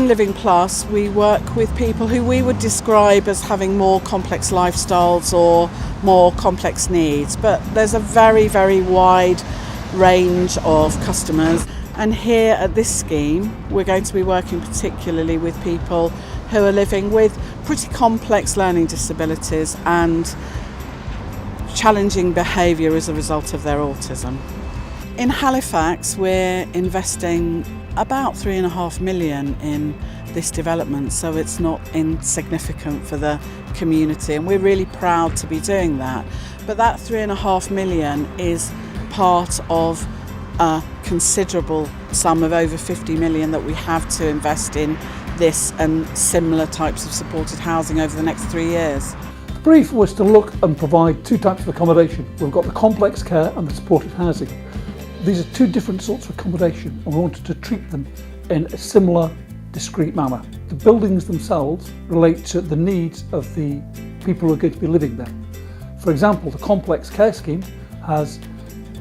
within Living Plus, we work with people who we would describe as having more complex lifestyles or more complex needs, but there's a very, very wide range of customers. And here at this scheme, we're going to be working particularly with people who are living with pretty complex learning disabilities and challenging behaviour as a result of their autism. In Halifax, we're investing about £3.5 million in this development, so it's not insignificant for the community, and we're really proud to be doing that. But that £3.5 million is part of a considerable sum of over £50 million that we have to invest in this and similar types of supported housing over the next 3 years. The brief was to look and provide two types of accommodation. We've got the complex care and the supported housing. These are two different sorts of accommodation, and we wanted to treat them in a similar, discrete manner. The buildings themselves relate to the needs of the people who are going to be living there. For example, the complex care scheme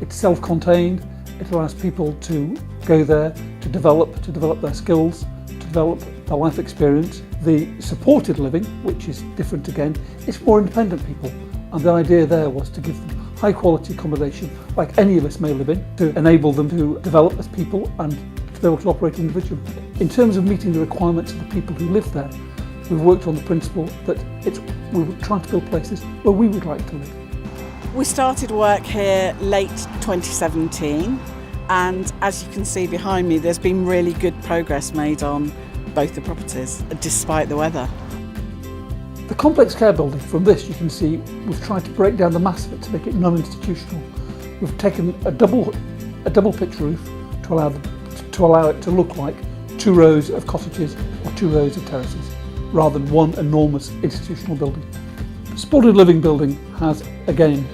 it's self-contained. It allows people to go there to develop their skills, to develop their life experience. The supported living, which is different again, is for independent people, and the idea there was to give them high quality accommodation like any of us may live in, to enable them to develop as people and to be able to operate individually. In terms of meeting the requirements of the people who live there, we've worked on the principle that we were trying to build places where we would like to live. We started work here late 2017, and as you can see behind me, there's been really good progress made on both the properties, despite the weather. The complex care building, from this you can see we've tried to break down the mass of it to make it non-institutional. We've taken a double pitch roof to allow it to look like 2 rows of cottages or 2 rows of terraces, rather than one enormous institutional building. The supported living building has, again,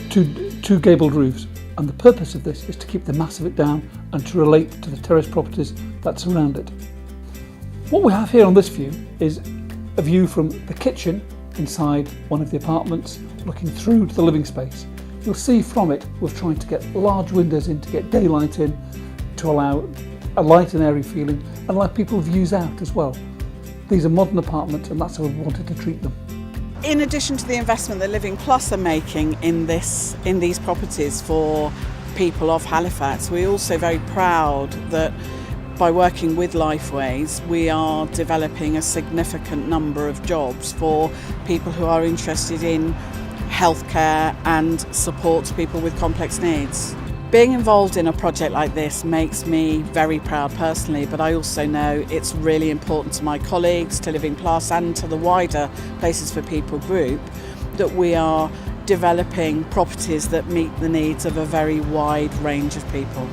two gabled roofs, and the purpose of this is to keep the mass of it down and to relate to the terrace properties that surround it. What we have here on this view is a view from the kitchen inside one of the apartments, looking through to the living space. You'll see from it we're trying to get large windows in to get daylight in, to allow a light and airy feeling, and allow people views out as well. These are modern apartments, and that's how we wanted to treat them. In addition to the investment that Living Plus are making in these properties for people of Halifax, we're also very proud that by working with Lifeways, we are developing a significant number of jobs for people who are interested in healthcare and support to people with complex needs. Being involved in a project like this makes me very proud personally, but I also know it's really important to my colleagues, to Living Plus and to the wider Places for People group that we are developing properties that meet the needs of a very wide range of people.